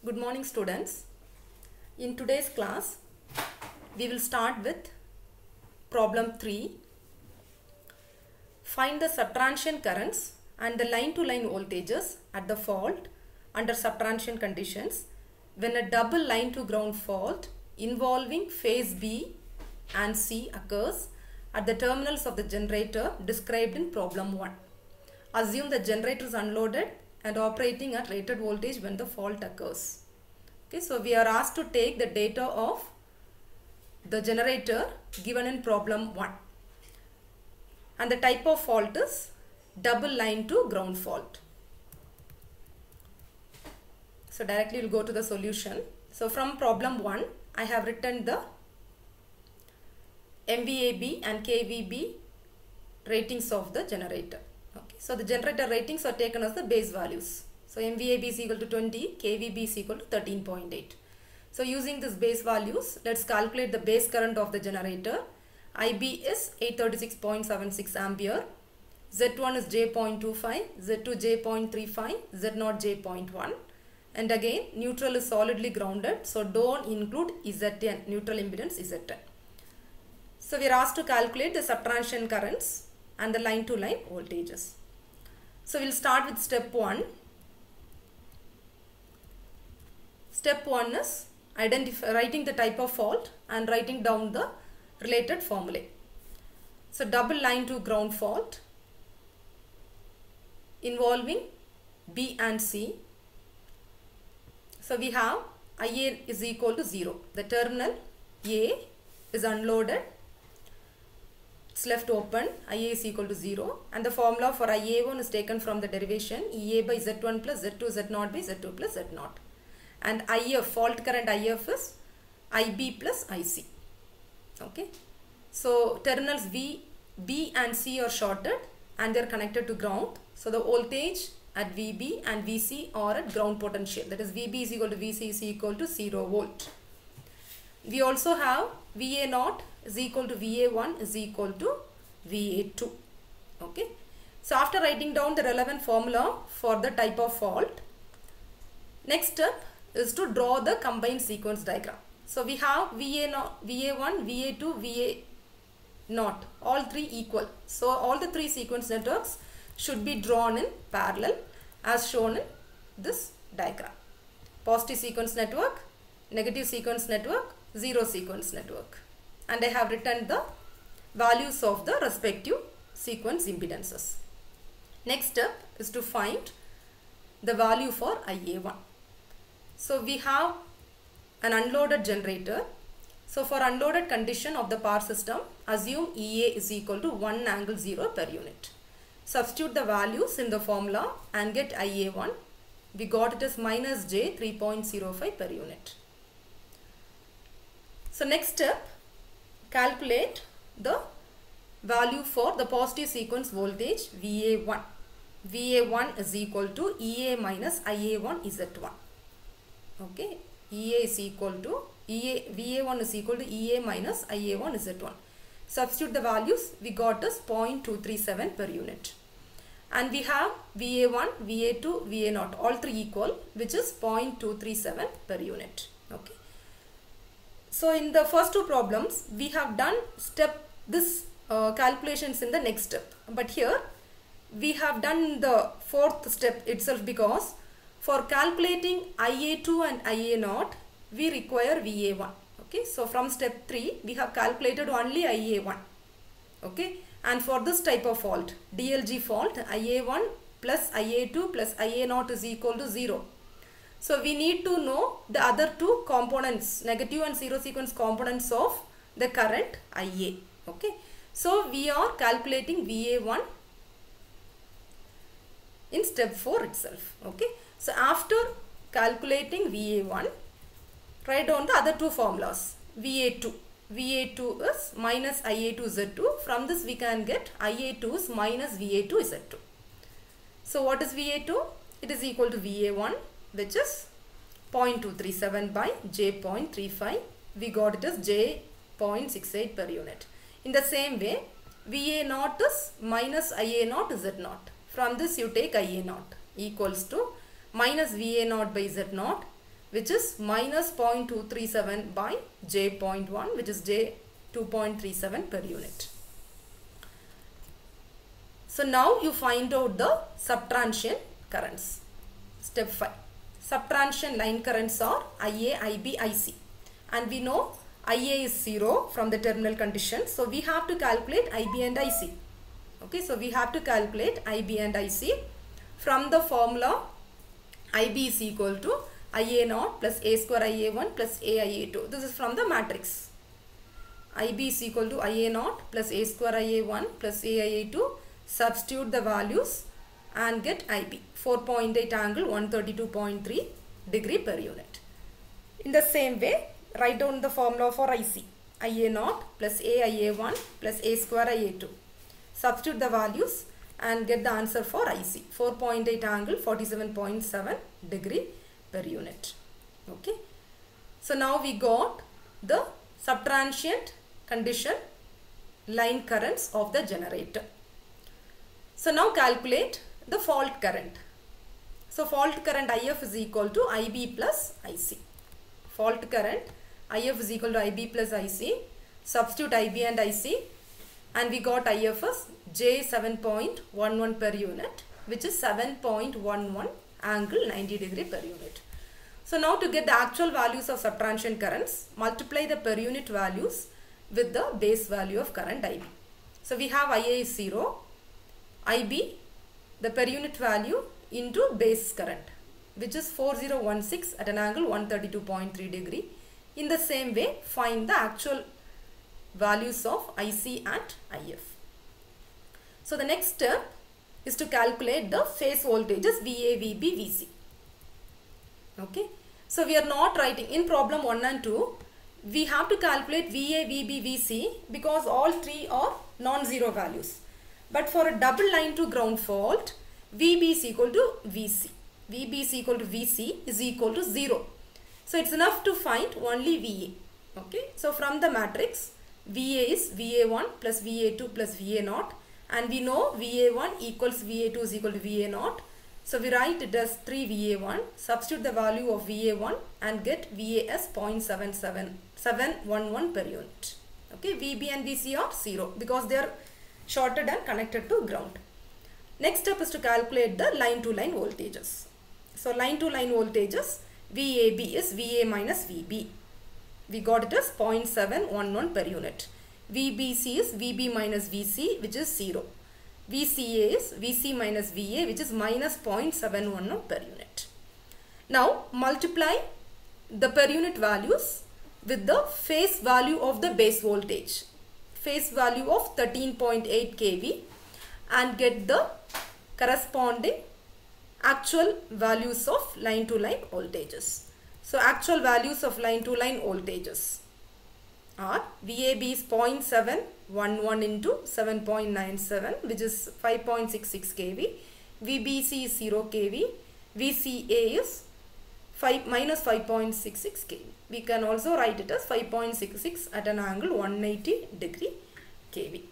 Good morning, students. In today's class, we will start with problem 3. Find the subtransition currents and the line-to-line voltages at the fault under subtransition conditions when a double line-to-ground fault involving phase B and C occurs at the terminals of the generator described in problem 1. Assume the generator is unloaded and operating at rated voltage when the fault occurs. Okay, so we are asked to take the data of the generator given in problem 1. And the type of fault is double line to ground fault. So directly we'll go to the solution. So from problem 1, I have written the MVAB and KVB ratings of the generator. Okay, so the generator ratings are taken as the base values. So MVAB is equal to 20, KVB is equal to 13.8. So using these base values, let's calculate the base current of the generator. IB is 836.76 ampere. Z1 is J.25, Z2 J.35, Z0 J.1. And again, neutral is solidly grounded, so don't include ZN, neutral impedance ZN. So we are asked to calculate the subtransition currents and the line-to-line voltages. So we'll start with step 1. Step 1 is writing the type of fault and writing down the related formulae. So double line to ground fault involving B and C. So we have IA is equal to 0. The terminal A is unloaded. It's left open. IA is equal to 0. And the formula for IA1 is taken from the derivation EA by Z1 plus Z2 Z0 by Z2 plus Z0. And IF, fault current IF is IB plus IC. Okay. So terminals B and C are shorted and they are connected to ground. So the voltage at VB and VC are at ground potential. That is VB is equal to VC is equal to 0 volt. We also have VA0 is equal to VA1 is equal to VA2. Okay. So after writing down the relevant formula for the type of fault, next step is to draw the combined sequence diagram. So we have VA1, VA2, VA0, all three equal. So all the three sequence networks should be drawn in parallel as shown in this diagram. Positive sequence network, negative sequence network, zero sequence network. And I have written the values of the respective sequence impedances. Next step is to find the value for IA1. So we have an unloaded generator. So for unloaded condition of the power system, assume EA is equal to 1 angle 0 per unit. Substitute the values in the formula and get IA1. We got it as minus J 3.05 per unit. So next step, calculate the value for the positive sequence voltage VA1. VA1 is equal to EA minus IA1 Z1. Okay, EA is equal to VA1 is equal to EA minus IA1 Z1. Substitute the values, we got as 0.237 per unit. And we have VA1, VA2, VA0, all three equal, which is 0.237 per unit. Okay. So in the first two problems, we have done calculations in the next step. But here, we have done the fourth step itself because for calculating IA2 and IA0, we require VA1. Okay, so from step 3, we have calculated only IA1. Okay, and for this type of fault, DLG fault, IA1 plus IA2 plus IA0 is equal to 0. So we need to know the other two components, negative and zero sequence components of the current IA. Okay, so we are calculating VA1 in step 4 itself. Okay. So after calculating VA1, write down the other two formulas. VA2. VA2 is minus IA2 Z2. From this we can get IA2 is minus VA2 Z2. So what is VA2? It is equal to VA1, which is 0.237 by J.35. We got it as J.68 per unit. In the same way, VA0 is minus IA0 Z0. From this you take IA0 equals to minus VA0 by Z0 which is minus 0.237 by J 0.1, which is J 2.37 per unit. So now you find out the subtransient currents. Step 5. Subtransient line currents are IA, IB, IC. And we know IA is 0 from the terminal condition. So we have to calculate IB and IC. Okay, so we have to calculate IB and IC from the formula IB is equal to IA0 plus A square IA1 plus A IA2. This is from the matrix. IB is equal to IA0 plus A square IA1 plus A IA2. Substitute the values and get IB. 4.8 angle 132.3 degree per unit. In the same way, write down the formula for IC. IA0 plus A IA1 plus A square IA2. Substitute the values and get the answer for IC. 4.8 angle 47.7 degree per unit. Okay. So now we got the subtransient condition line currents of the generator. So now calculate the fault current. So fault current IF is equal to IB plus IC. Fault current IF is equal to IB plus IC. Substitute IB and IC and we got IF as J 7.11 per unit, which is 7.11 angle 90 degree per unit. So now to get the actual values of subtransient currents, multiply the per unit values with the base value of current IB. So we have IA is 0, IB the per unit value into base current, which is 4016 at an angle 132.3 degree. In the same way, find the actual values of IC and IF. So the next step is to calculate the phase voltages VA, VB, VC. Okay. So we are not writing in problem 1 and 2. We have to calculate VA, VB, VC because all three are non-zero values. But for a double line to ground fault, VB is equal to VC. VB is equal to VC is equal to 0. So it's enough to find only VA. Okay. So from the matrix, VA is VA1 plus VA2 plus VA0. And we know VA1 equals VA2 is equal to VA0. So we write it as 3 VA1. Substitute the value of VA1 and get VA as 0.77711 per unit. Okay. VB and VC are 0 because they are shorted and connected to ground. Next step is to calculate the line to line voltages. So line to line voltages, VAB is VA minus VB. We got it as 0.711 per unit. VBC is VB minus VC, which is 0. VCA is VC minus VA, which is minus 0.711 per unit. Now multiply the per unit values with the phase value of the base voltage. Phase value of 13.8 kV and get the corresponding actual values of line to line voltages. So actual values of line to line voltages are VAB is 0.711 into 7.97, which is 5.66 kV. VBC is 0 kV. VCA is minus 5.66 kV. We can also write it as 5.66 at an angle 180 degree kV.